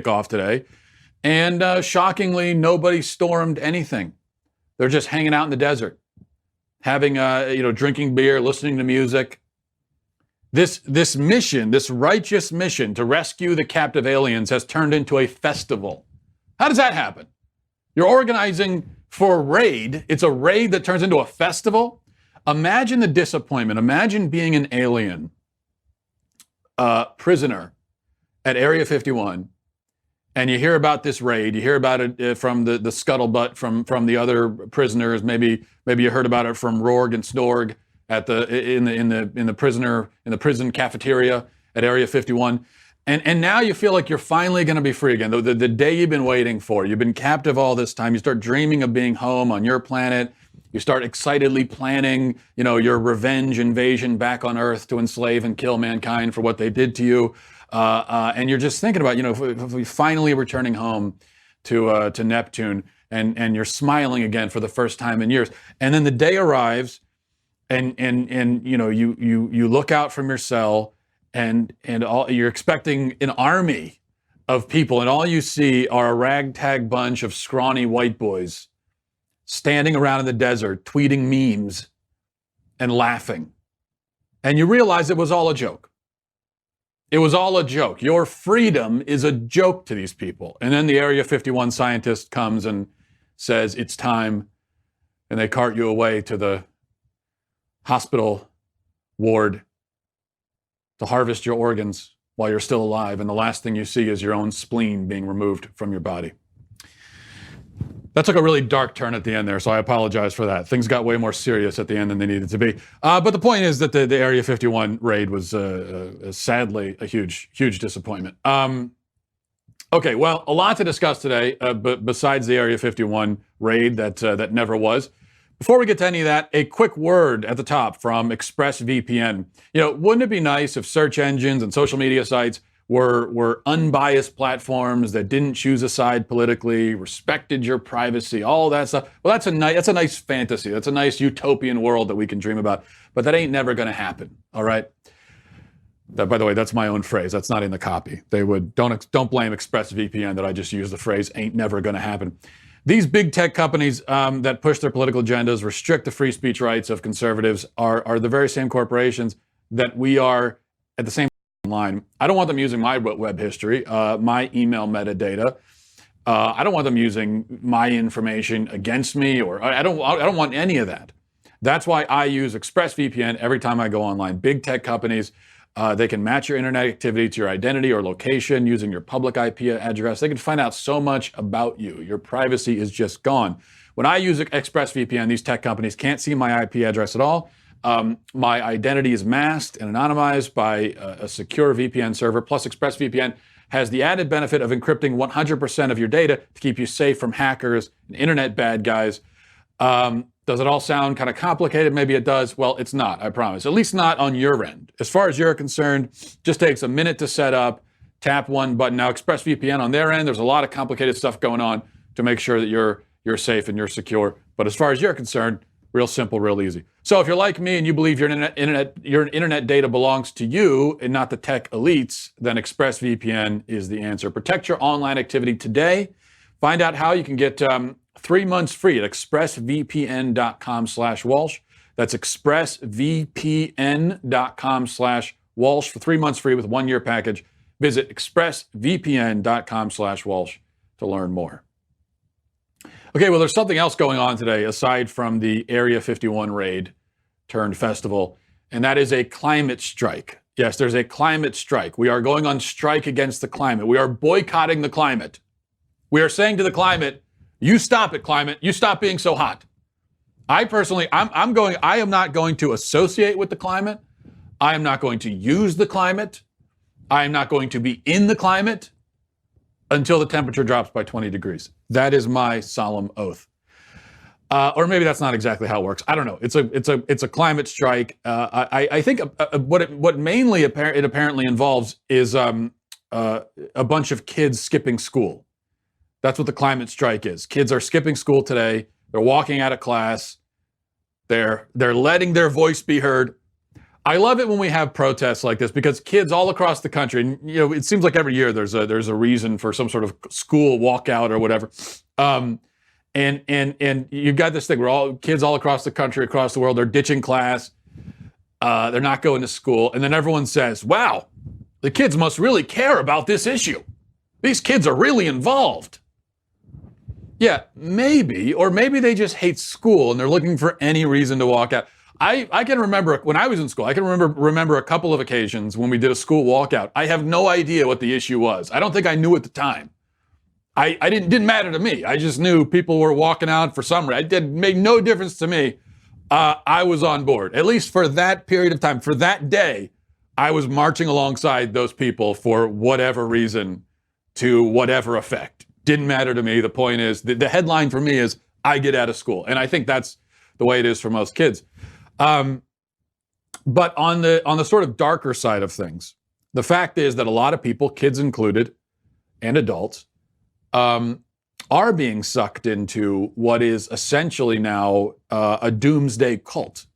off today, and shockingly, nobody stormed anything. They're just hanging out in the desert, having drinking beer, listening to music. This mission, this righteous mission to rescue the captive aliens, has turned into a festival. How does that happen? You're organizing for a raid. It's a raid that turns into a festival. Imagine the disappointment. Imagine being an alien prisoner at Area 51, and you hear about this raid. You hear about it from the scuttlebutt from the other prisoners. Maybe you heard about it from Rorg and Snorg in the prison cafeteria at Area 51. And now you feel like you're finally going to be free again. The day you've been waiting for. You've been captive all this time. You start dreaming of being home on your planet. You start excitedly planning, your revenge invasion back on Earth to enslave and kill mankind for what they did to you. And you're just thinking about, if we finally returning home to Neptune, and you're smiling again for the first time in years. And then the day arrives, and you look out from your cell, and you're expecting an army of people, and all you see are a ragtag bunch of scrawny white boys standing around in the desert, tweeting memes and laughing. And you realize it was all a joke. It was all a joke. Your freedom is a joke to these people. And then the Area 51 scientist comes and says, it's time. And they cart you away to the hospital ward to harvest your organs while you're still alive. And the last thing you see is your own spleen being removed from your body. That took a really dark turn at the end there, so I apologize for that. Things got way more serious at the end than they needed to be. But the point is that the Area 51 raid was sadly a huge, huge disappointment. Okay, well, a lot to discuss today, but besides the Area 51 raid that never was. Before we get to any of that, a quick word at the top from ExpressVPN. Wouldn't it be nice if search engines and social media sites were unbiased platforms that didn't choose a side politically, respected your privacy, all that stuff? Well, that's a nice fantasy. That's a nice utopian world that we can dream about. But that ain't never going to happen. All right. By the way, that's my own phrase. That's not in the copy. They would don't blame ExpressVPN that I just used the phrase "ain't never going to happen." These big tech companies that push their political agendas, restrict the free speech rights of conservatives, are the very same corporations that we are at the same line. I don't want them using my web history, my email metadata. I don't want them using my information against me, or I don't want any of that. That's why I use ExpressVPN every time I go online. Big tech companies, they can match your internet activity to your identity or location using your public IP address. They can find out so much about you. Your privacy is just gone. When I use ExpressVPN, these tech companies can't see my IP address at all. My identity is masked and anonymized by a secure VPN server. Plus, ExpressVPN has the added benefit of encrypting 100% of your data to keep you safe from hackers and internet bad guys. Does it all sound kind of complicated? Maybe it does. Well, it's not, I promise. At least not on your end. As far as you're concerned, just takes a minute to set up, tap one button. Now, ExpressVPN on their end, there's a lot of complicated stuff going on to make sure that you're safe and you're secure. But as far as you're concerned, real simple, real easy. So if you're like me and you believe your internet data belongs to you and not the tech elites, then ExpressVPN is the answer. Protect your online activity today. Find out how you can get 3 months free at expressvpn.com/Walsh. That's expressvpn.com/Walsh for 3 months free with 1 year package. Visit expressvpn.com/Walsh to learn more. Okay, well, there's something else going on today aside from the Area 51 raid turned festival, and that is a climate strike. Yes, there's a climate strike. We are going on strike against the climate. We are boycotting the climate. We are saying to the climate, you stop it, climate. You stop being so hot. I personally, I am not going to associate with the climate. I am not going to use the climate. I am not going to be in the climate until the temperature drops by 20 degrees. That is my solemn oath. Or maybe that's not exactly how it works. I don't know. It's a climate strike. I think what mainly it apparently involves is a bunch of kids skipping school. That's what the climate strike is. Kids are skipping school today. They're walking out of class. They're letting their voice be heard. I love it when we have protests like this because kids all across the country, and it seems like every year there's a reason for some sort of school walkout or whatever. And you've got this thing where all kids all across the country, across the world, they're ditching class. They're not going to school. And then everyone says, wow, the kids must really care about this issue. These kids are really involved. Yeah, maybe, or maybe they just hate school and they're looking for any reason to walk out. I can remember when I was in school, I can remember a couple of occasions when we did a school walkout. I have no idea what the issue was. I don't think I knew at the time. I didn't matter to me. I just knew people were walking out for some reason. It made no difference to me. I was on board, at least for that period of time. For that day, I was marching alongside those people for whatever reason, to whatever effect. Didn't matter to me. The point is, the headline for me is, I get out of school. And I think that's the way it is for most kids. But on the sort of darker side of things, the fact is that a lot of people, kids included, and adults, are being sucked into what is essentially now a doomsday cult.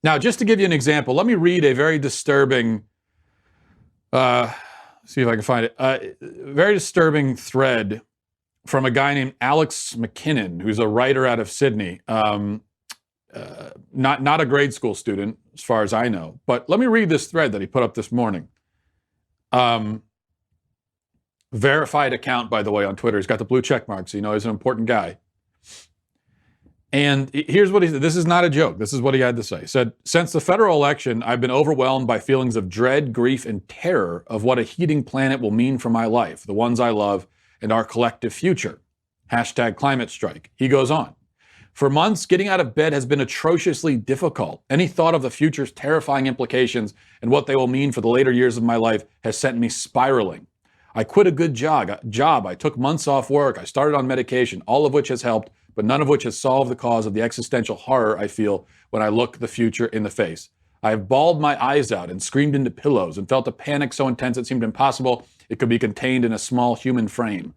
Now, just to give you an example, let me read a very disturbing, see if I can find it, very disturbing thread from a guy named Alex McKinnon, who's a writer out of Sydney. Not a grade school student, as far as I know. But let me read this thread that he put up this morning. Verified account, by the way, on Twitter. He's got the blue check mark, so you know he's an important guy. And here's what he said. This is not a joke. This is what he had to say. He said, since the federal election, I've been overwhelmed by feelings of dread, grief, and terror of what a heating planet will mean for my life, the ones I love, and our collective future. Hashtag climate strike. He goes on. For months, getting out of bed has been atrociously difficult. Any thought of the future's terrifying implications and what they will mean for the later years of my life has sent me spiraling. I quit a good job. I took months off work. I started on medication, all of which has helped, but none of which has solved the cause of the existential horror I feel when I look the future in the face. I have bawled my eyes out and screamed into pillows and felt a panic so intense it seemed impossible it could be contained in a small human frame.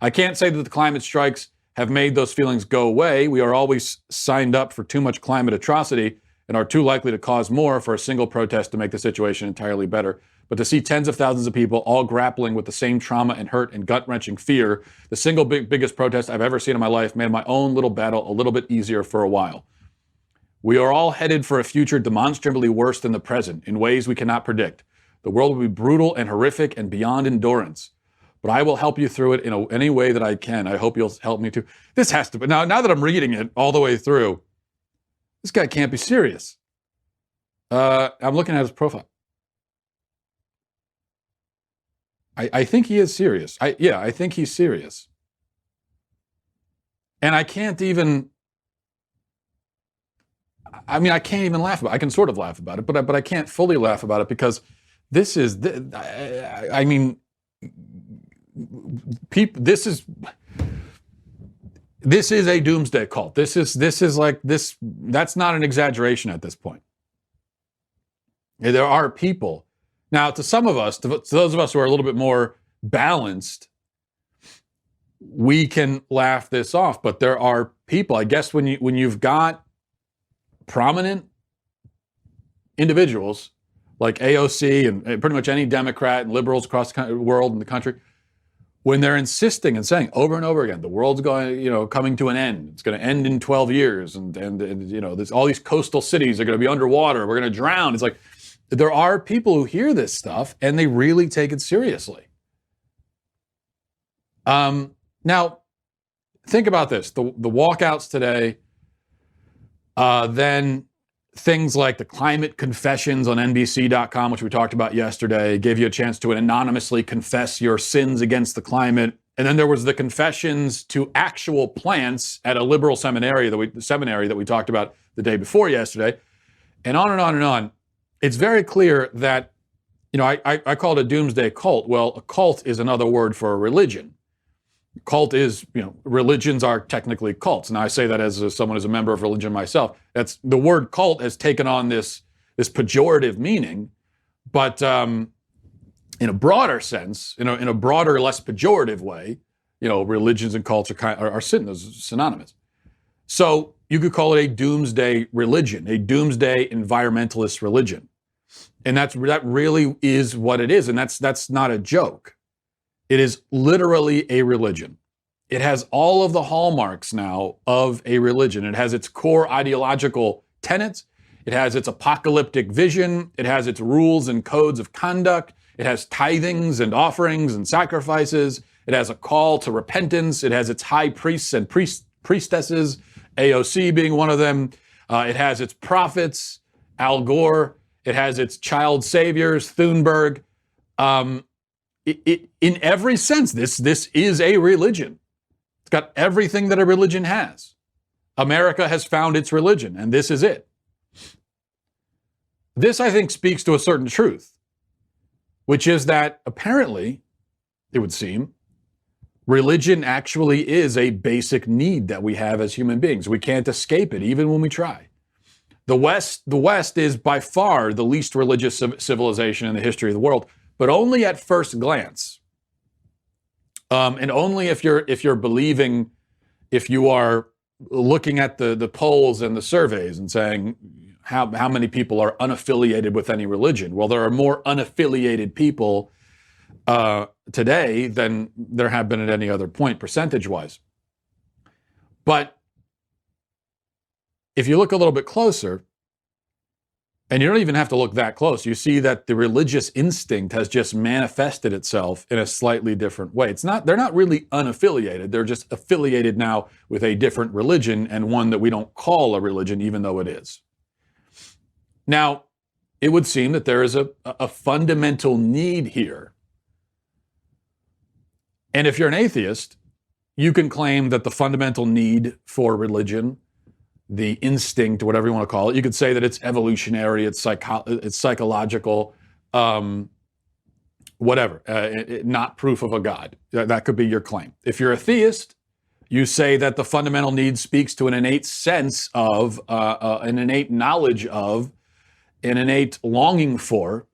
I can't say that the climate strikes have made those feelings go away. We are always signed up for too much climate atrocity and are too likely to cause more for a single protest to make the situation entirely better. But to see tens of thousands of people all grappling with the same trauma and hurt and gut-wrenching fear, the single biggest protest I've ever seen in my life made my own little battle a little bit easier for a while. We are all headed for a future demonstrably worse than the present in ways we cannot predict. The world will be brutal and horrific and beyond endurance. But I will help you through it in any way that I can. I hope you'll help me too. This has to be, now that I'm reading it all the way through, this guy can't be serious. I'm looking at his profile. I think he is serious. I think he's serious. And I can't even, I can't even laugh about it. I can sort of laugh about it, but I can't fully laugh about it because this is, people, this is a doomsday cult. This is like this. That's not an exaggeration at this point. There are people now. To some of us, to those of us who are a little bit more balanced, we can laugh this off. But there are people. I guess when you've got prominent individuals like AOC and pretty much any Democrat and liberals across the world and the country, when they're insisting and saying over and over again, the world's going, coming to an end. It's going to end in 12 years. And there's all these coastal cities are going to be underwater. We're going to drown. It's like, there are people who hear this stuff and they really take it seriously. Now, think about this. The walkouts today, then things like the climate confessions on NBC.com, which we talked about yesterday, gave you a chance to anonymously confess your sins against the climate. And then there was the confessions to actual plants at a liberal seminary that we talked about the day before yesterday, and on and on and on. It's very clear that, I call it a doomsday cult. Well, a cult is another word for a religion. Cult is, religions are technically cults. And I say that as someone who's a member of religion myself. That's the word cult has taken on this pejorative meaning, but in a broader sense, in a broader, less pejorative way, religions and cults are synonymous. So you could call it a doomsday religion, a doomsday environmentalist religion. And that really is what it is. And that's not a joke. It is literally a religion. It has all of the hallmarks now of a religion. It has its core ideological tenets. It has its apocalyptic vision. It has its rules and codes of conduct. It has tithings and offerings and sacrifices. It has a call to repentance. It has its high priests and priestesses, AOC being one of them. It has its prophets, Al Gore. It has its child saviors, Thunberg. In every sense, this is a religion. It's got everything that a religion has. America has found its religion, and this is it. This, I think, speaks to a certain truth, which is that apparently, it would seem, religion actually is a basic need that we have as human beings. We can't escape it, even when we try. The West is by far the least religious civilization in the history of the world, but only at first glance, and only if you're believing, if you are looking at the polls and the surveys and saying how many people are unaffiliated with any religion. Well, there are more unaffiliated people today than there have been at any other point, percentage-wise. But if you look a little bit closer, and you don't even have to look that close, you see that the religious instinct has just manifested itself in a slightly different way. They're not really unaffiliated. They're just affiliated now with a different religion, and one that we don't call a religion, even though it is. Now, it would seem that there is a fundamental need here. And if you're an atheist, you can claim that the fundamental need for religion, the instinct, whatever you want to call it, you could say that it's evolutionary, it's psychological, whatever, not proof of a God. That could be your claim. If you're a theist, you say that the fundamental need speaks to an innate sense of, an innate knowledge of, an innate longing for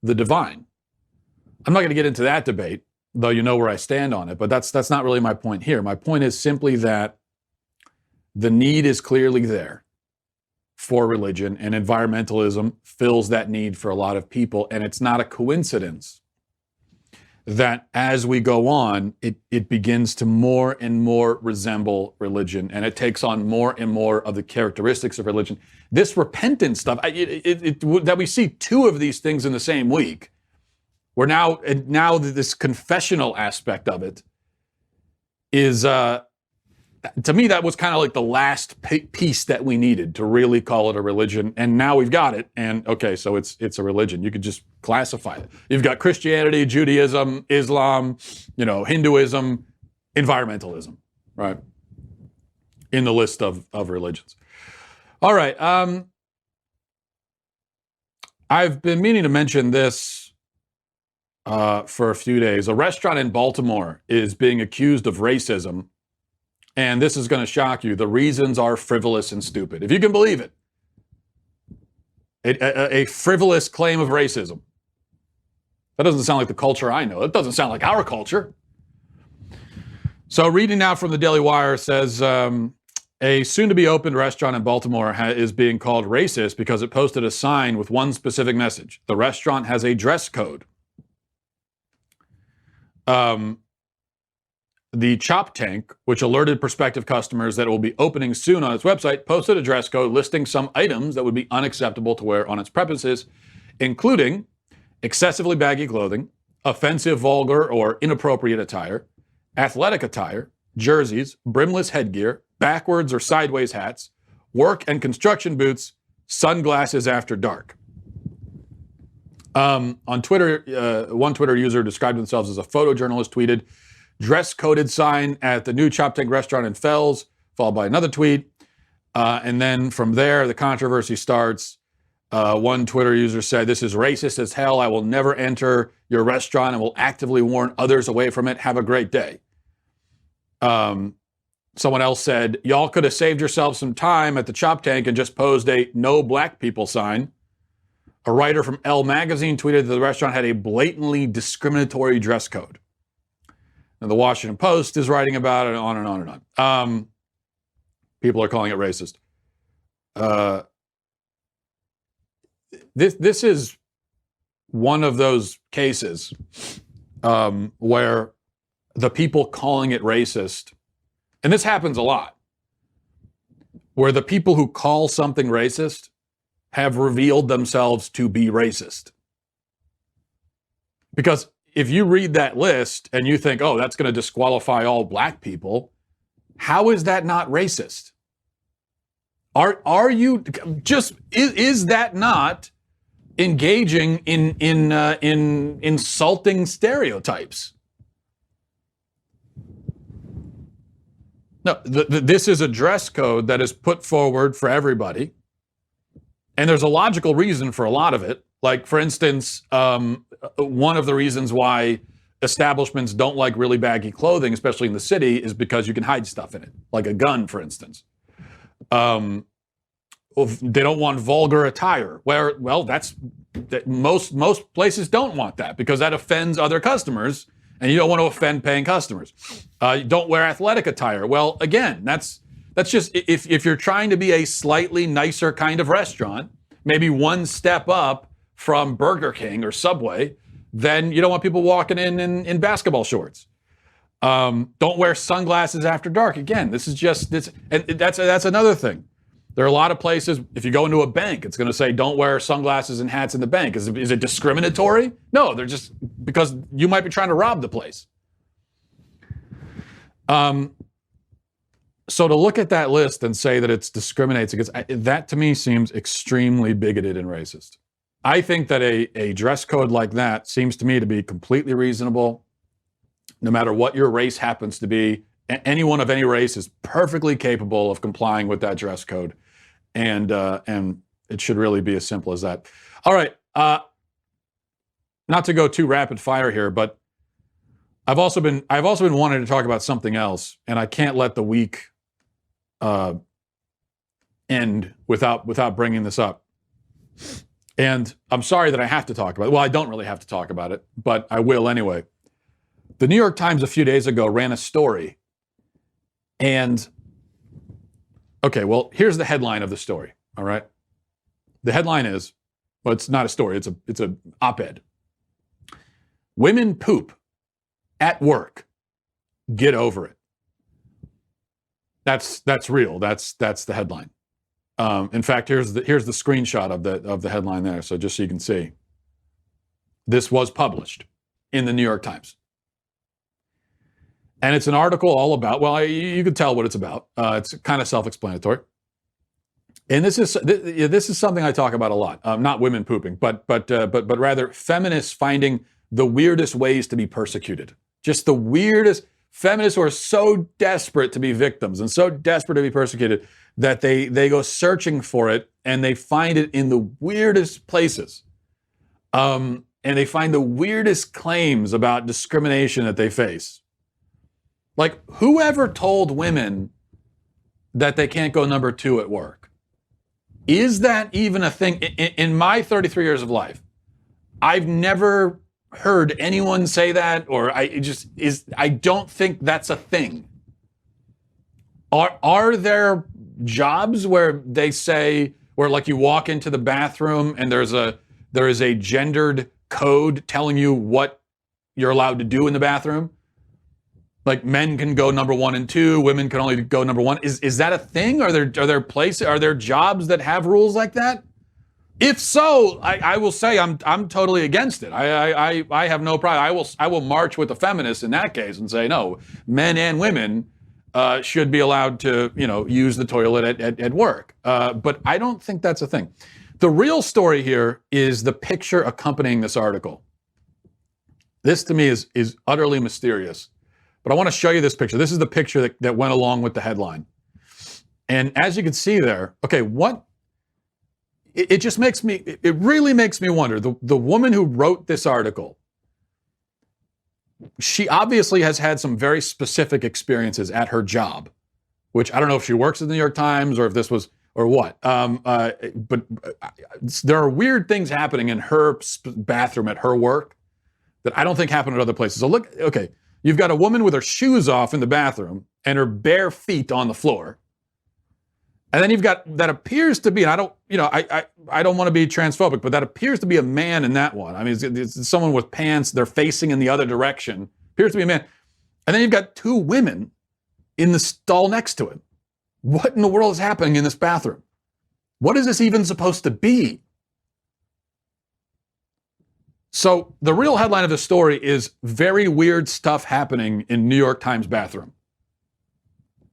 the divine. I'm not going to get into that debate, though you know where I stand on it, but that's not really my point here. My point is simply that the need is clearly there for religion, and environmentalism fills that need for a lot of people. And it's not a coincidence that as we go on, it begins to more and more resemble religion, and it takes on more and more of the characteristics of religion. This repentance stuff, that we see two of these things in the same week, where now this confessional aspect of it is, to me, that was kind of like the last piece that we needed to really call it a religion. And now we've got it. And okay, so it's a religion. You could just classify it. You've got Christianity, Judaism, Islam, Hinduism, environmentalism, right? In the list of religions. All right. I've been meaning to mention this for a few days. A restaurant in Baltimore is being accused of racism. And this is going to shock you. The reasons are frivolous and stupid, if you can believe it. A frivolous claim of racism. That doesn't sound like the culture I know. It doesn't sound like our culture. So reading now from the Daily Wire says, a soon-to-be-opened restaurant in Baltimore is being called racist because it posted a sign with one specific message. The restaurant has a dress code. The Chop Tank, which alerted prospective customers that it will be opening soon on its website, posted a dress code listing some items that would be unacceptable to wear on its premises, including excessively baggy clothing, offensive, vulgar, or inappropriate attire, athletic attire, jerseys, brimless headgear, backwards or sideways hats, work and construction boots, sunglasses after dark. On Twitter, one Twitter user described themselves as a photojournalist, tweeted, dress-coded sign at the new Chop Tank restaurant in Fells, followed by another tweet. And then from there, the controversy starts. One Twitter user said, this is racist as hell. I will never enter your restaurant and will actively warn others away from it. Have a great day. Someone else said, y'all could have saved yourselves some time at the Chop Tank and just posed a no black people sign. A writer from Elle magazine tweeted that the restaurant had a blatantly discriminatory dress code. And the Washington Post is writing about it, on and on and on. People are calling it racist. This is one of those cases where the people calling it racist, and this happens a lot, where the people who call something racist have revealed themselves to be racist. Because if you read that list and you think, oh, that's going to disqualify all black people, how is that not racist? Are you just, is that not engaging in insulting stereotypes? No, this is a dress code that is put forward for everybody. And there's a logical reason for a lot of it. Like, for instance, one of the reasons why establishments don't like really baggy clothing, especially in the city, is because you can hide stuff in it, like a gun, for instance. They don't want vulgar attire. Most places don't want that because that offends other customers, and you don't want to offend paying customers. You don't wear athletic attire. Well, again, that's just if you're trying to be a slightly nicer kind of restaurant, maybe one step up from Burger King or Subway, then you don't want people walking in basketball shorts. Don't wear sunglasses after dark. Again, this is just this, and that's another thing. There are a lot of places, if you go into a bank, it's going to say don't wear sunglasses and hats in the bank. Is it discriminatory? No, they're just because you might be trying to rob the place. So to look at that list and say that it discriminates against, that to me seems extremely bigoted and racist. I think that a dress code like that seems to me to be completely reasonable. No matter what your race happens to be, anyone of any race is perfectly capable of complying with that dress code. And it should really be as simple as that. All right. Not to go too rapid fire here, but I've also been wanting to talk about something else, and I can't let the week end without bringing this up. And I'm sorry that I have to talk about it. Well, I don't really have to talk about it, but I will anyway. The New York Times a few days ago ran a story. And, okay, well, here's the headline of the story, all right? The headline is, well, it's not a story, it's a op-ed. Women poop at work. Get over it. That's real. That's the headline. In fact, here's the screenshot of the headline there. So just so you can see, this was published in the New York Times, and it's an article all about. Well, you can tell what it's about. It's kind of self-explanatory, and this is something I talk about a lot. Not women pooping, but rather feminists finding the weirdest ways to be persecuted. Just the weirdest. Feminists who are so desperate to be victims and so desperate to be persecuted that they go searching for it, and they find it in the weirdest places. And they find the weirdest claims about discrimination that they face. Like, whoever told women that they can't go number 2 at work? Is that even a thing? In my 33 years of life, I've never heard anyone say that, or I don't think that's a thing. Are there jobs where they say, where like you walk into the bathroom and there is a gendered code telling you what you're allowed to do in the bathroom? Like, men can go number 1 and 2, women can only go number 1. Is that a thing? Are there jobs that have rules like that? If so, I will say I'm totally against it. I have no problem. I will march with the feminists in that case and say no, men and women should be allowed to use the toilet at work. But I don't think that's a thing. The real story here is the picture accompanying this article. This to me is utterly mysterious. But I want to show you this picture. This is the picture that went along with the headline. And as you can see there, okay, it really makes me wonder. The woman who wrote this article, she obviously has had some very specific experiences at her job, which I don't know if she works at the New York Times or if this was, or what. But there are weird things happening in her bathroom at her work that I don't think happen at other places. So look, okay, you've got a woman with her shoes off in the bathroom and her bare feet on the floor. And then you've got that appears to be, and I don't want to be transphobic, but that appears to be a man in that one. I mean, it's someone with pants, they're facing in the other direction. Appears to be a man. And then you've got two women in the stall next to him. What in the world is happening in this bathroom? What is this even supposed to be? So the real headline of the story is very weird stuff happening in New York Times bathroom.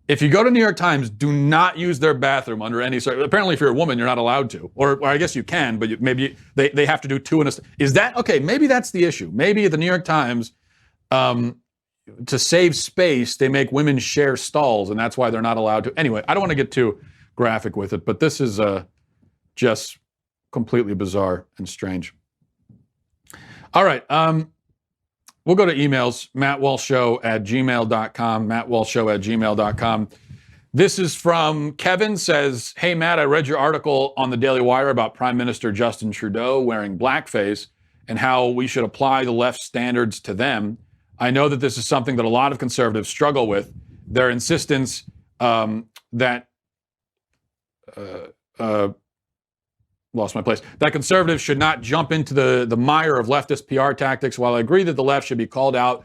If you go to New York Times, do not use their bathroom under any circumstances. Apparently, if you're a woman, you're not allowed to. Or I guess you can, but maybe they have to do two in a... Is that... Okay, maybe that's the issue. Maybe at the New York Times, to save space, they make women share stalls, and that's why they're not allowed to. Anyway, I don't want to get too graphic with it, but this is just completely bizarre and strange. All right. We'll go to emails, mattwalshshow@gmail.com, mattwalshshow@gmail.com. This is from Kevin, says, hey, Matt, I read your article on the Daily Wire about Prime Minister Justin Trudeau wearing blackface and how we should apply the left standards to them. I know that this is something that a lot of conservatives struggle with. Their insistence that conservatives should not jump into the mire of leftist PR tactics. While I agree that the left should be called out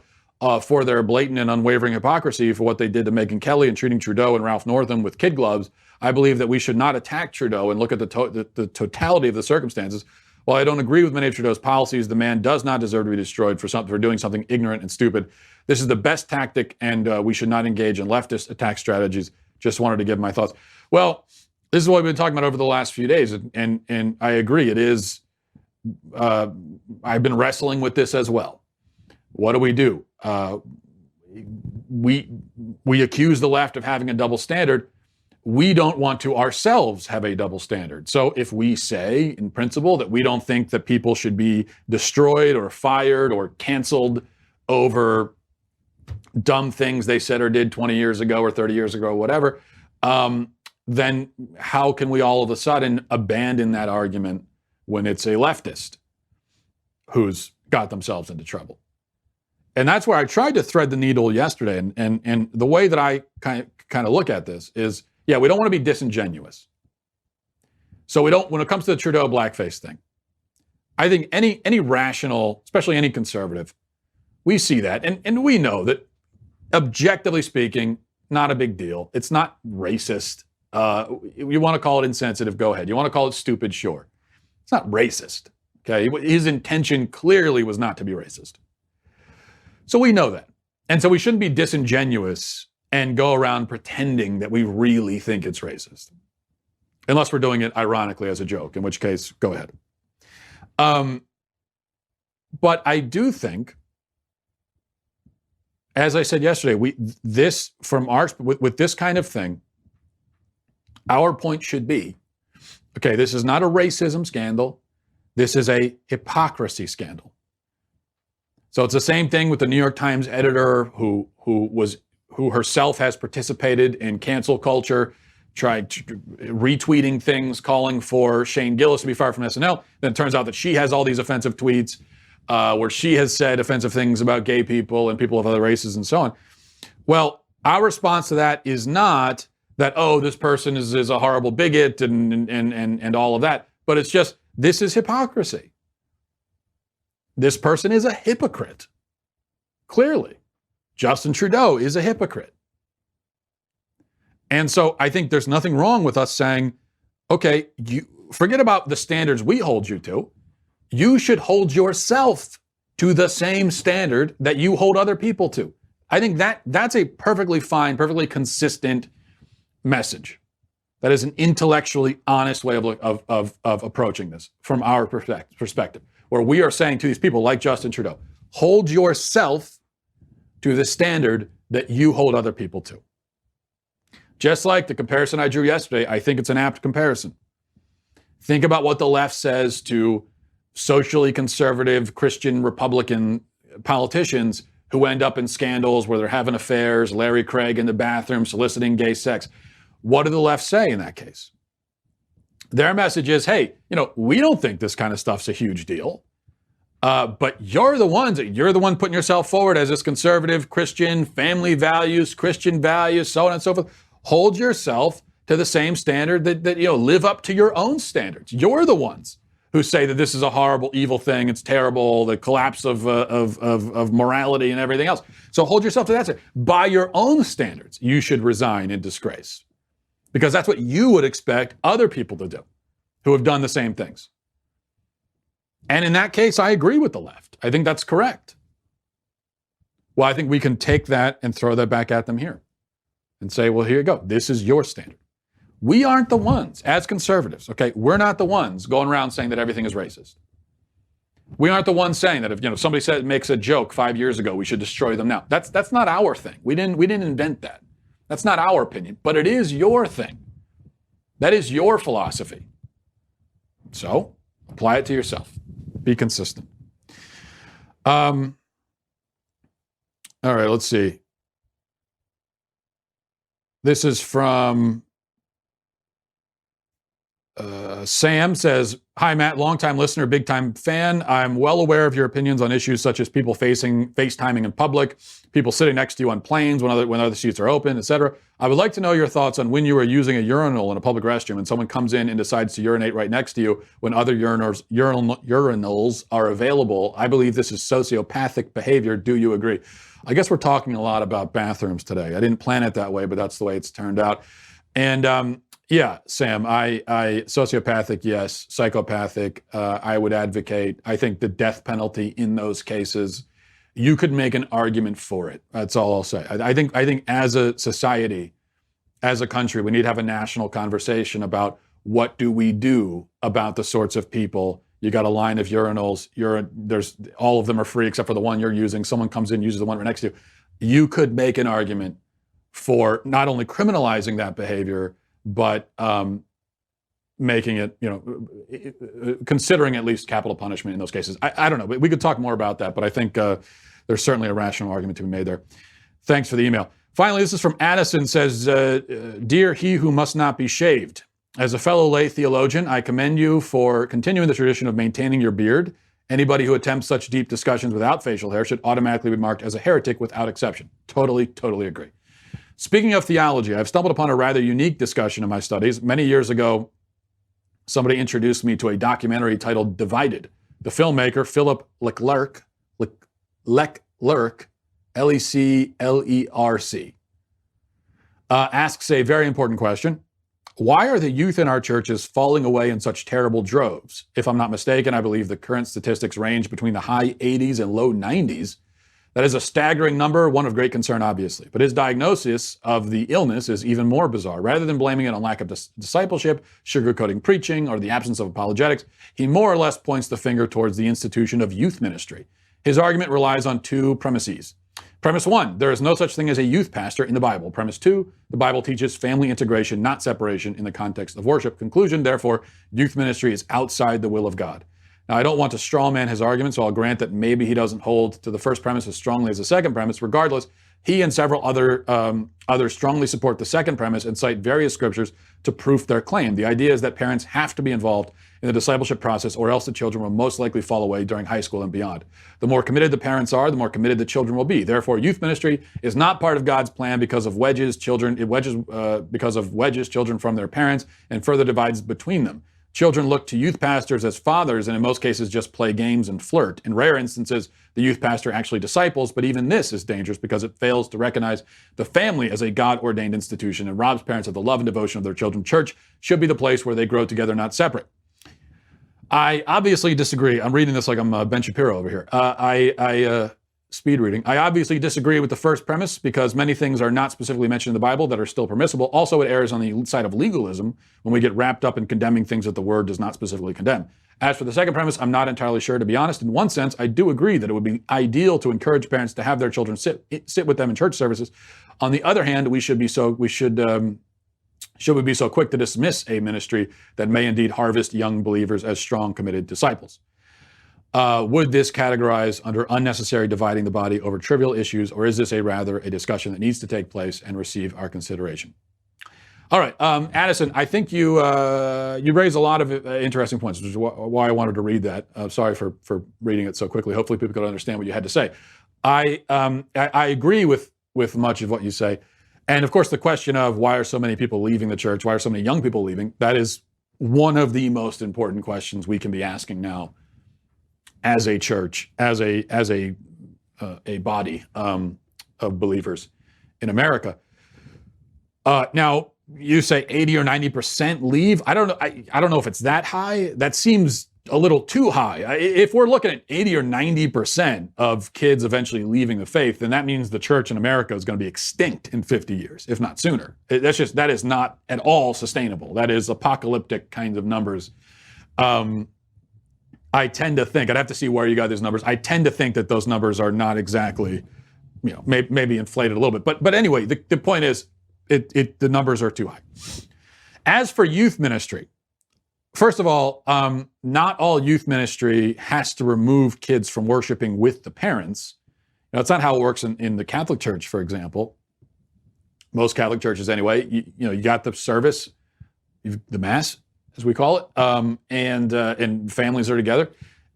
for their blatant and unwavering hypocrisy for what they did to Megyn Kelly and treating Trudeau and Ralph Northam with kid gloves, I believe that we should not attack Trudeau and look at the totality of the circumstances. While I don't agree with many of Trudeau's policies, the man does not deserve to be destroyed for doing something ignorant and stupid. This is the best tactic, and we should not engage in leftist attack strategies. Just wanted to give my thoughts. Well, this is what we've been talking about over the last few days, and I agree. It is, I've been wrestling with this as well. What do? We accuse the left of having a double standard. We don't want to ourselves have a double standard. So if we say, in principle, that we don't think that people should be destroyed or fired or canceled over dumb things they said or did 20 years ago or 30 years ago or whatever, then how can we all of a sudden abandon that argument when it's a leftist who's got themselves into trouble? And that's where I tried to thread the needle yesterday. And the way that I kind of look at this is, yeah, we don't want to be disingenuous. So we don't, when it comes to the Trudeau blackface thing, I think any rational, especially any conservative, we see that. And we know that, objectively speaking, not a big deal. It's not racist. You want to call it insensitive, go ahead. You want to call it stupid, sure. It's not racist, okay? His intention clearly was not to be racist. So we know that. And so we shouldn't be disingenuous and go around pretending that we really think it's racist. Unless we're doing it ironically as a joke, in which case, go ahead. But I do think, as I said yesterday, with this kind of thing, our point should be, okay, this is not a racism scandal. This is a hypocrisy scandal. So it's the same thing with the New York Times editor who herself has participated in cancel culture, retweeting things, calling for Shane Gillis to be fired from SNL. Then it turns out that she has all these offensive tweets where she has said offensive things about gay people and people of other races and so on. Well, our response to that is not that, oh, this person is a horrible bigot and all of that. But it's just, this is hypocrisy. This person is a hypocrite. Clearly. Justin Trudeau is a hypocrite. And so I think there's nothing wrong with us saying, okay, you forget about the standards we hold you to. You should hold yourself to the same standard that you hold other people to. I think that's a perfectly fine, perfectly consistent message. That is an intellectually honest way of approaching this from our perspective, where we are saying to these people like Justin Trudeau, hold yourself to the standard that you hold other people to. Just like the comparison I drew yesterday, I think it's an apt comparison. Think about what the left says to socially conservative Christian Republican politicians who end up in scandals where they're having affairs, Larry Craig in the bathroom, soliciting gay sex. What do the left say in that case? Their message is, hey, we don't think this kind of stuff's a huge deal. But you're the one putting yourself forward as this conservative Christian, family values, Christian values, so on and so forth. Hold yourself to the same standard that live up to your own standards. You're the ones who say that this is a horrible, evil thing. It's terrible, the collapse of morality and everything else. So hold yourself to that standard. By your own standards, you should resign in disgrace, because that's what you would expect other people to do who have done the same things. And in that case, I agree with the left. I think that's correct. Well, I think we can take that and throw that back at them here and say, well, here you go. This is your standard. We aren't the ones, as conservatives, okay? We're not the ones going around saying that everything is racist. We aren't the ones saying that if somebody makes a joke 5 years ago, we should destroy them now. That's not our thing. We didn't invent that. That's not our opinion, but it is your thing. That is your philosophy. So apply it to yourself. Be consistent. All right, let's see. This is from Sam. Says, hi, Matt, longtime listener, big time fan. I'm well aware of your opinions on issues such as people FaceTiming in public, people sitting next to you on planes when other seats are open, etc. I would like to know your thoughts on when you are using a urinal in a public restroom and someone comes in and decides to urinate right next to you when other urinals are available. I believe this is sociopathic behavior. Do you agree? I guess we're talking a lot about bathrooms today. I didn't plan it that way, but that's the way it's turned out. And yeah, Sam, I sociopathic, yes. Psychopathic, I would advocate. I think the death penalty in those cases, you could make an argument for it. That's all I'll say. I think as a society, as a country, we need to have a national conversation about what do we do about the sorts of people. You got a line of urinals. There's all of them are free except for the one you're using. Someone comes in, uses the one right next to you. You could make an argument for not only criminalizing that behavior, but making it, considering at least capital punishment in those cases. I don't know. We could talk more about that, but I think there's certainly a rational argument to be made there. Thanks for the email. Finally, this is from Addison. Says, dear he who must not be shaved. As a fellow lay theologian, I commend you for continuing the tradition of maintaining your beard. Anybody who attempts such deep discussions without facial hair should automatically be marked as a heretic without exception. Totally agree. Speaking of theology, I've stumbled upon a rather unique discussion in my studies. Many years ago, somebody introduced me to a documentary titled Divided. The filmmaker, Philip Leclerc, Leclerc, asks a very important question. Why are the youth in our churches falling away in such terrible droves? If I'm not mistaken, I believe the current statistics range between the high 80s and low 90s. That is a staggering number, one of great concern, obviously. But his diagnosis of the illness is even more bizarre. Rather than blaming it on lack of discipleship, sugarcoating preaching, or the absence of apologetics, he more or less points the finger towards the institution of youth ministry. His argument relies on two premises. Premise 1, there is no such thing as a youth pastor in the Bible. Premise 2, the Bible teaches family integration, not separation in the context of worship. Conclusion, therefore, youth ministry is outside the will of God. Now, I don't want to strawman his argument, so I'll grant that maybe he doesn't hold to the first premise as strongly as the second premise. Regardless, he and several others strongly support the second premise and cite various scriptures to proof their claim. The idea is that parents have to be involved in the discipleship process, or else the children will most likely fall away during high school and beyond. The more committed the parents are, the more committed the children will be. Therefore, youth ministry is not part of God's plan because of wedges children from their parents and further divides between them. Children look to youth pastors as fathers and in most cases just play games and flirt. In rare instances, the youth pastor actually disciples, but even this is dangerous because it fails to recognize the family as a God-ordained institution and robs parents of the love and devotion of their children. Church should be the place where they grow together, not separate. I obviously disagree. I'm reading this like I'm Ben Shapiro over here. Speed reading. I obviously disagree with the first premise because many things are not specifically mentioned in the Bible that are still permissible. Also, it errs on the side of legalism when we get wrapped up in condemning things that the word does not specifically condemn. As for the second premise, I'm not entirely sure, to be honest. In one sense, I do agree that it would be ideal to encourage parents to have their children sit with them in church services. On the other hand, should we be so quick to dismiss a ministry that may indeed harvest young believers as strong, committed disciples? Would this categorize under unnecessary dividing the body over trivial issues, or is this rather a discussion that needs to take place and receive our consideration? All right, Addison, I think you raised a lot of interesting points, which is why I wanted to read that. Sorry for reading it so quickly. Hopefully people could understand what you had to say. I agree with much of what you say. And of course, the question of why are so many people leaving the church? Why are so many young people leaving? That is one of the most important questions we can be asking now as a church, as a body of believers in America. Now, you say 80 or 90% leave. I don't know. I don't know if it's that high. That seems a little too high. If we're looking at 80 or 90% of kids eventually leaving the faith, then that means the church in America is going to be extinct in 50 years, if not sooner. That is not at all sustainable. That is apocalyptic kinds of numbers. I tend to think, I'd have to see where you got these numbers. I tend to think that those numbers are not exactly, maybe inflated a little bit. But anyway, the point is, the numbers are too high. As for youth ministry, first of all, not all youth ministry has to remove kids from worshiping with the parents. That's not how it works in the Catholic Church, for example. Most Catholic churches, anyway. You got the service, the Mass, as we call it, and families are together,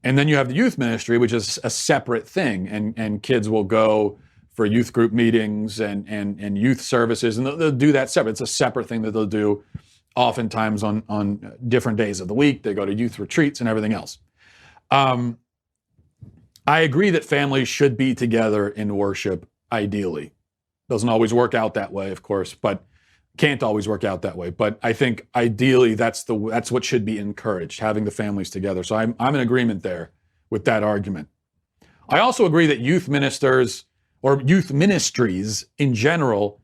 and then you have the youth ministry, which is a separate thing, and kids will go for youth group meetings and youth services, and they'll do that separate. It's a separate thing that they'll do oftentimes on different days of the week. They go to youth retreats and everything else. I agree that families should be together in worship, ideally. Doesn't always work out that way, of course, but can't always work out that way. But I think ideally that's what should be encouraged, having the families together. So I'm in agreement there with that argument. I also agree that youth ministers or youth ministries in general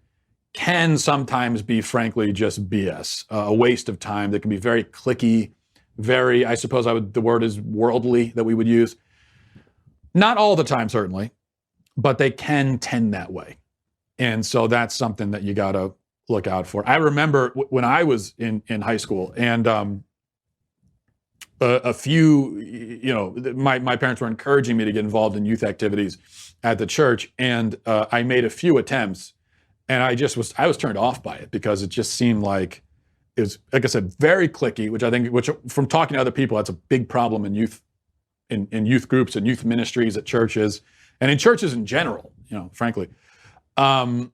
can sometimes be, frankly, just BS, a waste of time that can be very cliquey, very, I suppose the word is worldly that we would use. Not all the time, certainly, but they can tend that way. And so that's something that you got to look out for. I remember when I was in high school, and a few, my parents were encouraging me to get involved in youth activities at the church, and I made a few attempts, and I was turned off by it because it just seemed like it was, like I said, very cliquey, which from talking to other people, that's a big problem in youth groups and youth ministries at churches and in churches in general, frankly. But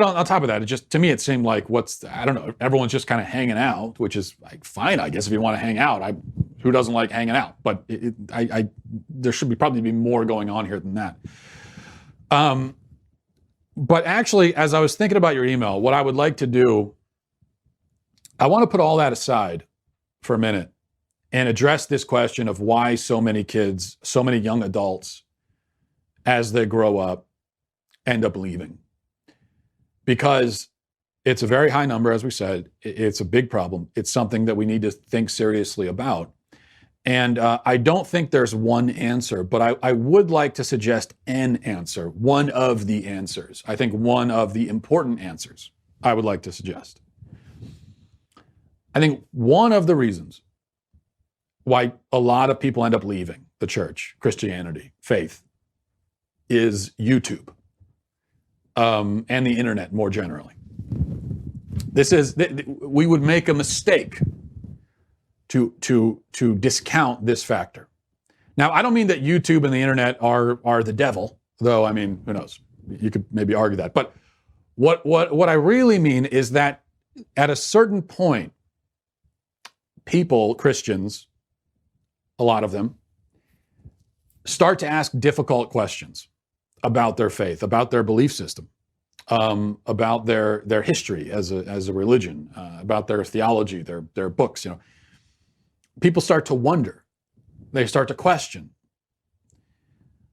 on top of that, to me, it seemed like I don't know, everyone's just kind of hanging out, which is like fine, I guess, if you want to hang out. Who doesn't like hanging out? But there should probably be more going on here than that. But actually, as I was thinking about your email, what I would like to do, I want to put all that aside for a minute and address this question of why so many kids, so many young adults, as they grow up, end up leaving. Because it's a very high number, as we said. It's a big problem. It's something that we need to think seriously about. And I don't think there's one answer, but I would like to suggest an answer, one of the answers. I think one of the important answers I would like to suggest. I think one of the reasons why a lot of people end up leaving the church, Christianity, faith, is YouTube. And the internet more generally. We would make a mistake to discount this factor. Now, I don't mean that YouTube and the internet are the devil, though. I mean, who knows? You could maybe argue that. But what I really mean is that at a certain point, people, Christians, a lot of them, start to ask difficult questions about their faith, about their belief system, about their history as a religion, about their theology, their books. People start to wonder. They start to question.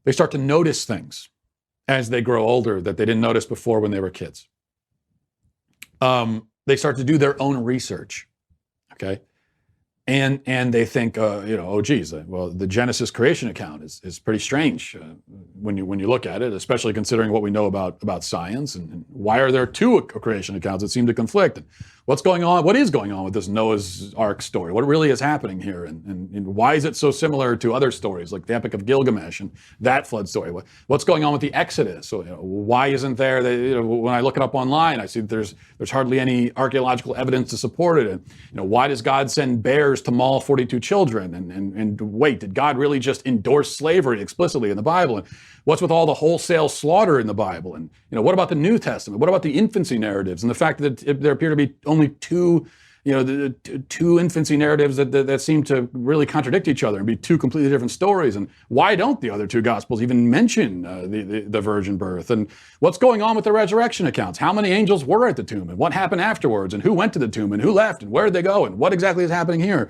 They start to notice things as they grow older that they didn't notice before when they were kids. They start to do their own research. Okay. And they think, oh, geez, well, the Genesis creation account is pretty strange when you look at it, especially considering what we know about science. And why are there two creation accounts that seem to conflict? And What's going on? What is going on with this Noah's Ark story? What really is happening here? And why is it so similar to other stories like the Epic of Gilgamesh and that flood story? What's going on with the Exodus? So, why isn't there, when I look it up online, I see that there's hardly any archaeological evidence to support it. And why does God send bears to maul 42 children? And wait, did God really just endorse slavery explicitly in the Bible? And what's with all the wholesale slaughter in the Bible? And what about the New Testament? What about the infancy narratives and the fact that there appear to be only two infancy narratives that seem to really contradict each other and be two completely different stories? And why don't the other two Gospels even mention the virgin birth? And what's going on with the resurrection accounts? How many angels were at the tomb? And what happened afterwards? And who went to the tomb? And who left? And where did they go? And what exactly is happening here?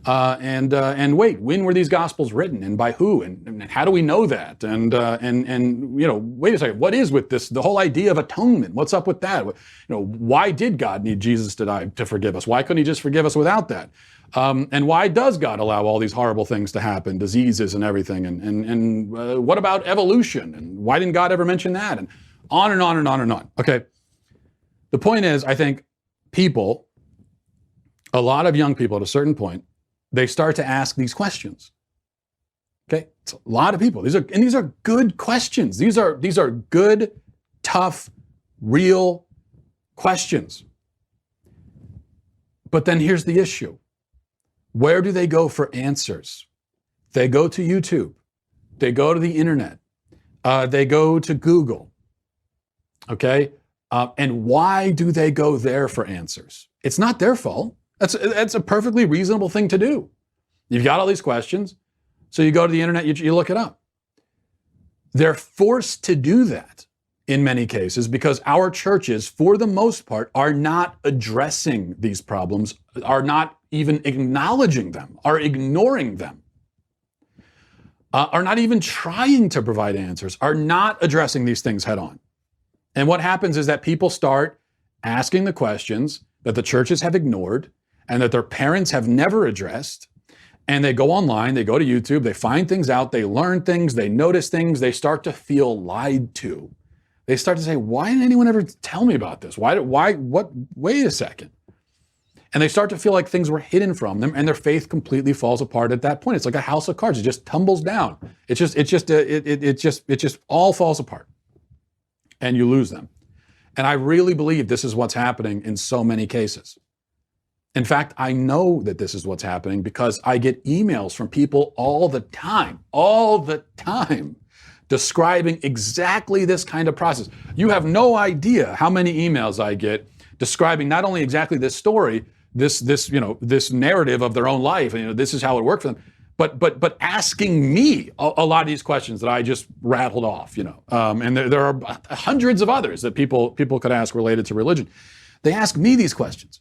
And wait, when were these Gospels written? And by who? And how do we know that? And wait a second, what is with this, the whole idea of atonement? What's up with that? Why did God need Jesus to die to forgive us? Why couldn't he just forgive us without that? And why does God allow all these horrible things to happen, diseases and everything? And what about evolution? And why didn't God ever mention that? And on and on and on and on. Okay. The point is, I think people, a lot of young people at a certain point, they start to ask these questions. Okay. It's a lot of people. These are good questions. These are good, tough, real questions. But then here's the issue. Where do they go for answers? They go to YouTube. They go to the internet. They go to Google. Okay? And why do they go there for answers? It's not their fault. That's a perfectly reasonable thing to do. You've got all these questions, so you go to the internet, you look it up. They're forced to do that in many cases because our churches, for the most part, are not addressing these problems, are not even acknowledging them, are ignoring them, are not even trying to provide answers, are not addressing these things head on. And what happens is that people start asking the questions that the churches have ignored and that their parents have never addressed. And they go online, they go to YouTube, they find things out, they learn things, they notice things, they start to feel lied to. They start to say, why didn't anyone ever tell me about this? Wait a second. And they start to feel like things were hidden from them and their faith completely falls apart at that point. It's like a house of cards. It just tumbles down. It just all falls apart and you lose them. And I really believe this is what's happening in so many cases. In fact, I know that this is what's happening because I get emails from people all the time, describing exactly this kind of process. You have no idea how many emails I get describing not only exactly this story, this narrative of their own life, and this is how it worked for them, but asking me a lot of these questions that I just rattled off, and there are hundreds of others that people could ask related to religion. They ask me these questions.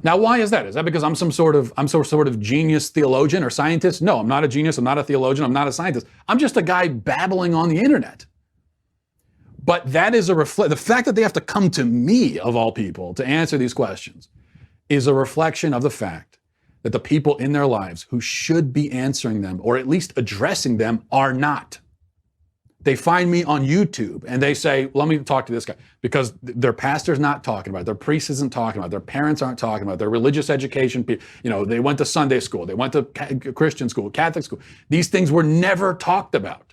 Now, why is that? Is that because I'm some sort of genius theologian or scientist? No, I'm not a genius. I'm not a theologian. I'm not a scientist. I'm just a guy babbling on the internet. But that is the fact that they have to come to me, of all people, to answer these questions is a reflection of the fact that the people in their lives who should be answering them, or at least addressing them, are not. They find me on YouTube and they say, let me talk to this guy, because their pastor's not talking about it, their priest isn't talking about it, their parents aren't talking about it, their religious education, they went to Sunday school, they went to Christian school, Catholic school. These things were never talked about.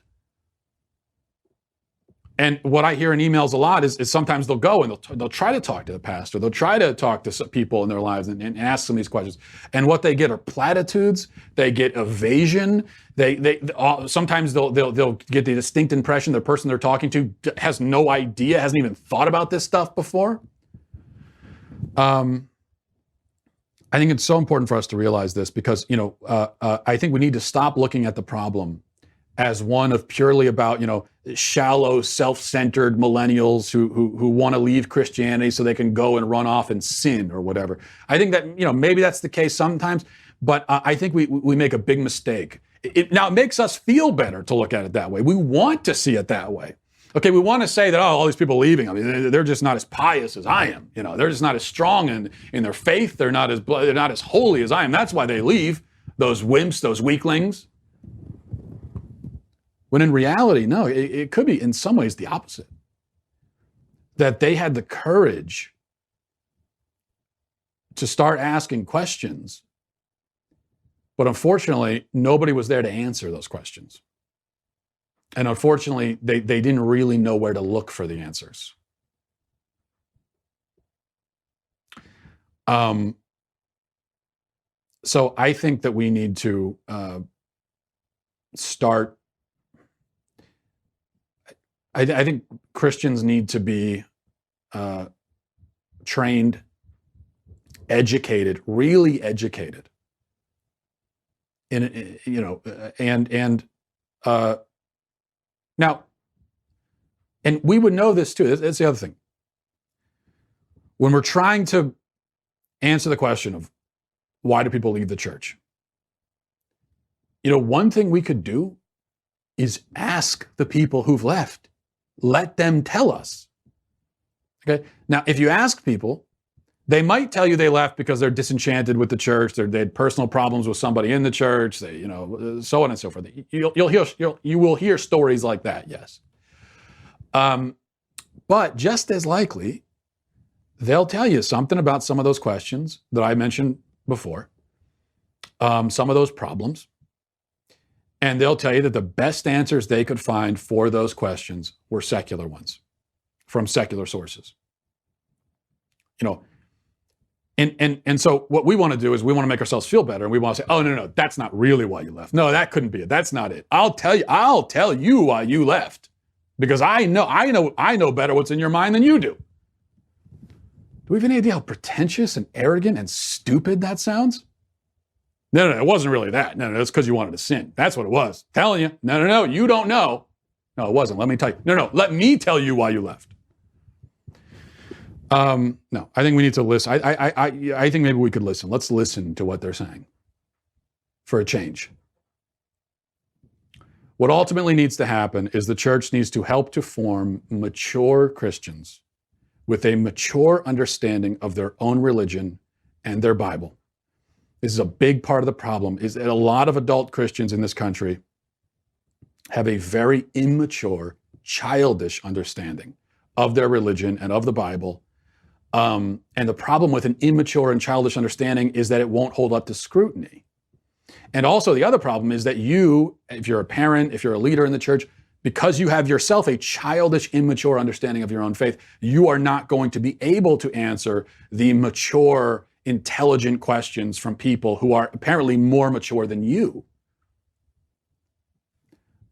And what I hear in emails a lot is sometimes they'll go and they'll try to talk to the pastor. They'll try to talk to some people in their lives and ask them these questions. And what they get are platitudes. They get evasion. Sometimes they'll get the distinct impression the person they're talking to has no idea, hasn't even thought about this stuff before. I think it's so important for us to realize this because, I think we need to stop looking at the problem as one of purely about, shallow, self-centered millennials who want to leave Christianity so they can go and run off and sin or whatever. I think that, maybe that's the case sometimes, but I think we make a big mistake. Now, it makes us feel better to look at it that way. We want to see it that way. Okay, we want to say that, all these people leaving, they're just not as pious as I am. They're just not as strong in their faith. They're not as holy as I am. That's why they leave, those wimps, those weaklings. When in reality, no, it could be in some ways the opposite. That they had the courage to start asking questions. But unfortunately, nobody was there to answer those questions. And unfortunately, they didn't really know where to look for the answers. So I think that we need to start. I think Christians need to be trained, educated, really educated. Now, and we would know this too. That's the other thing. When we're trying to answer the question of why do people leave the church, one thing we could do is ask the people who've left. Let them tell us. Okay. Now, if you ask people, they might tell you they left because they're disenchanted with the church. They had personal problems with somebody in the church. They, so on and so forth. You will hear stories like that. Yes. But just as likely, they'll tell you something about some of those questions that I mentioned before, some of those problems, and they'll tell you that the best answers they could find for those questions were secular ones from secular sources. And so what we want to do is we want to make ourselves feel better, and we want to say, oh, no, that's not really why you left. No, that couldn't be it. That's not it. I'll tell you why you left, because I know better what's in your mind than you do. Do we have any idea how pretentious and arrogant and stupid that sounds? No, it wasn't really that. No, it's because you wanted to sin. That's what it was. Telling you. No, you don't know. No, it wasn't. Let me tell you. No, let me tell you why you left. No, I think we need to listen. I think maybe we could listen. Let's listen to what they're saying for a change. What ultimately needs to happen is the church needs to help to form mature Christians with a mature understanding of their own religion and their Bible. This is a big part of the problem, is that a lot of adult Christians in this country have a very immature, childish understanding of their religion and of the Bible. And the problem with an immature and childish understanding is that it won't hold up to scrutiny. And also the other problem is that you, if you're a parent, if you're a leader in the church, because you have yourself a childish, immature understanding of your own faith, you are not going to be able to answer the mature, intelligent questions from people who are apparently more mature than you.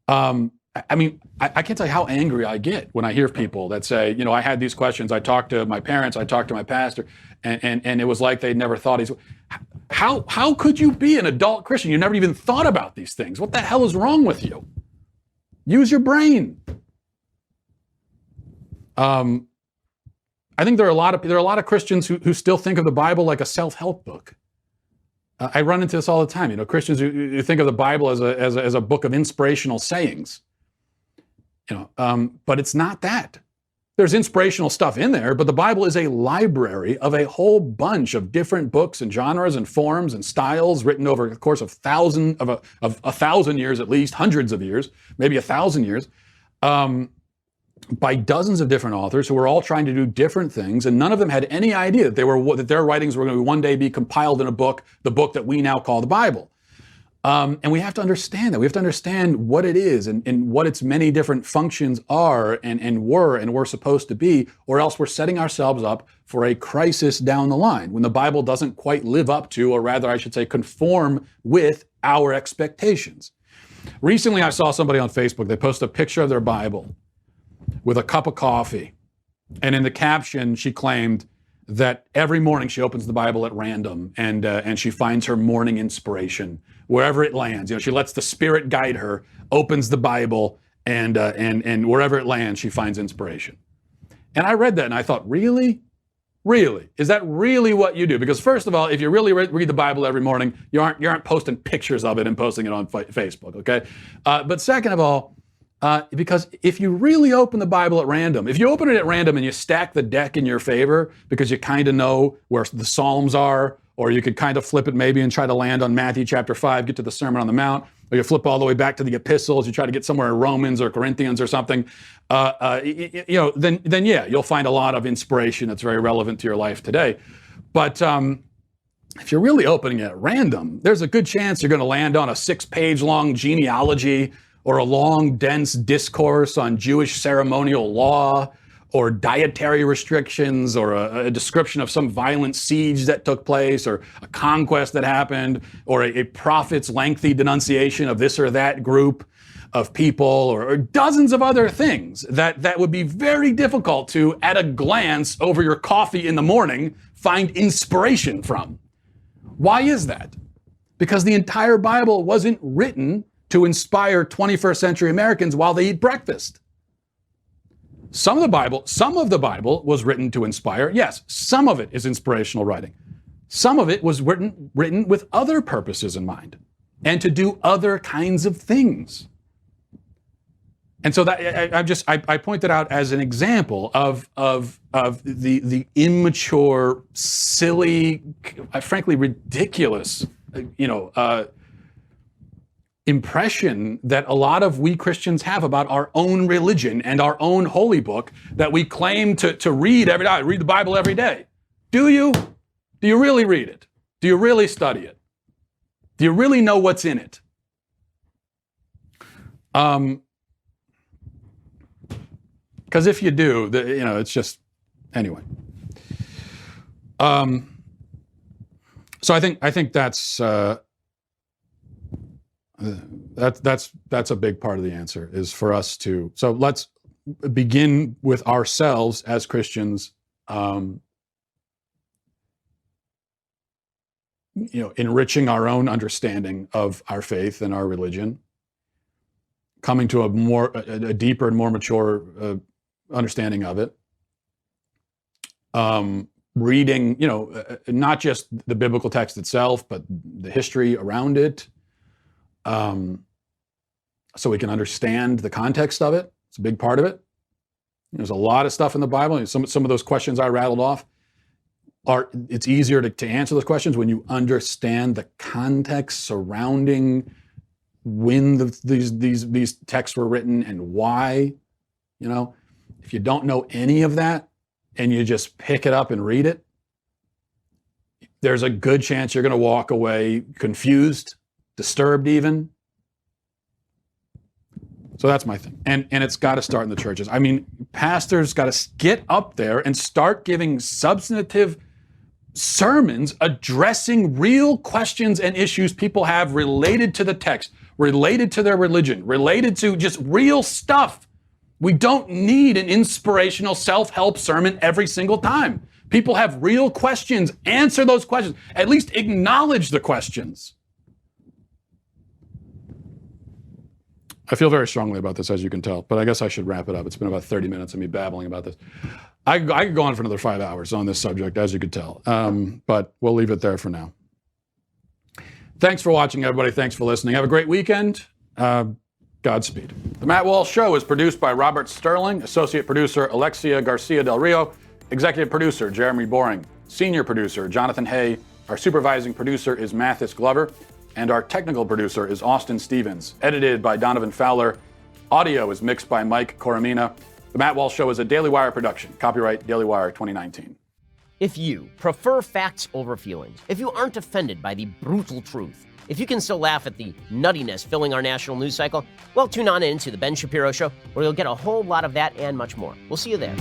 I can't tell you how angry I get when I hear people that say, I had these questions. I talked to my parents, I talked to my pastor, and it was like they'd never thought. How could you be an adult Christian? You never even thought about these things. What the hell is wrong with you? Use your brain. I think there are a lot of Christians who still think of the Bible like a self-help book. I run into this all the time. Christians who think of the Bible as a book of inspirational sayings. But it's not that. There's inspirational stuff in there, but the Bible is a library of a whole bunch of different books and genres and forms and styles written over the course of a thousand years, at least hundreds of years, maybe 1,000 years, by dozens of different authors who were all trying to do different things, and none of them had any idea that their writings were going to one day be compiled in a book, the book that we now call the Bible. And we have to understand that. We have to understand what it is and what its many different functions are and were supposed to be, or else we're setting ourselves up for a crisis down the line when the Bible doesn't quite live up to, or rather I should say conform with, our expectations. Recently I saw somebody on Facebook, they posted a picture of their Bible with a cup of coffee. And in the caption, she claimed that every morning she opens the Bible at random and she finds her morning inspiration wherever it lands. She lets the Spirit guide her, opens the Bible, and wherever it lands, she finds inspiration. And I read that and I thought, really? Really? Is that really what you do? Because first of all, if you really read the Bible every morning, you aren't posting pictures of it and posting it on Facebook, okay? But second of all, because if you really open the Bible at random, if you open it at random and you stack the deck in your favor because you kind of know where the Psalms are, or you could kind of flip it maybe and try to land on Matthew chapter 5, get to the Sermon on the Mount, or you flip all the way back to the epistles, you try to get somewhere in Romans or Corinthians or something, then yeah, you'll find a lot of inspiration that's very relevant to your life today. But if you're really opening it at random, there's a good chance you're going to land on a 6-page long genealogy or a long, dense discourse on Jewish ceremonial law or dietary restrictions or a description of some violent siege that took place or a conquest that happened or a prophet's lengthy denunciation of this or that group of people or dozens of other things that would be very difficult to, at a glance over your coffee in the morning, find inspiration from. Why is that? Because the entire Bible wasn't written to inspire 21st century Americans while they eat breakfast. Some of the Bible was written to inspire. Yes, some of it is inspirational writing. Some of it was written with other purposes in mind and to do other kinds of things. And so that I point that out as an example of the immature, silly, frankly ridiculous, impression that a lot of we Christians have about our own religion and our own holy book that we claim to read every day. I read the Bible every day. Do you? Do you really read it? Do you really study it? Do you really know what's in it? Because if you do, it's just, anyway. So I think that's a big part of the answer is for us to. So let's begin with ourselves as Christians, enriching our own understanding of our faith and our religion, coming to a deeper and more mature understanding of it. Reading, not just the biblical text itself, but the history around it, so we can understand the context of it. It's a big part of it. There's a lot of stuff in the Bible. Some of those questions I rattled off it's easier to answer those questions when you understand the context surrounding when these texts were written and why. If you don't know any of that and you just pick it up and read it, there's a good chance you're going to walk away confused, disturbed even. So that's my thing. And it's got to start in the churches. I mean, pastors got to get up there and start giving substantive sermons addressing real questions and issues people have related to the text, related to their religion, related to just real stuff. We don't need an inspirational self-help sermon every single time. People have real questions. Answer those questions. At least acknowledge the questions. I feel very strongly about this, as you can tell, but I guess I should wrap it up. It's been about 30 minutes of me babbling about this. I could go on for another 5 hours on this subject, as you could tell, but we'll leave it there for now. Thanks for watching, everybody. Thanks for listening. Have a great weekend. Godspeed. The Matt Walsh Show is produced by Robert Sterling, associate producer Alexia Garcia Del Rio, executive producer Jeremy Boring, senior producer Jonathan Hay, our supervising producer is Mathis Glover, and our technical producer is Austin Stevens, edited by Donovan Fowler. Audio is mixed by Mike Coromina. The Matt Walsh Show is a Daily Wire production. Copyright Daily Wire 2019. If you prefer facts over feelings, if you aren't offended by the brutal truth, if you can still laugh at the nuttiness filling our national news cycle, well, tune on in to The Ben Shapiro Show, where you'll get a whole lot of that and much more. We'll see you there.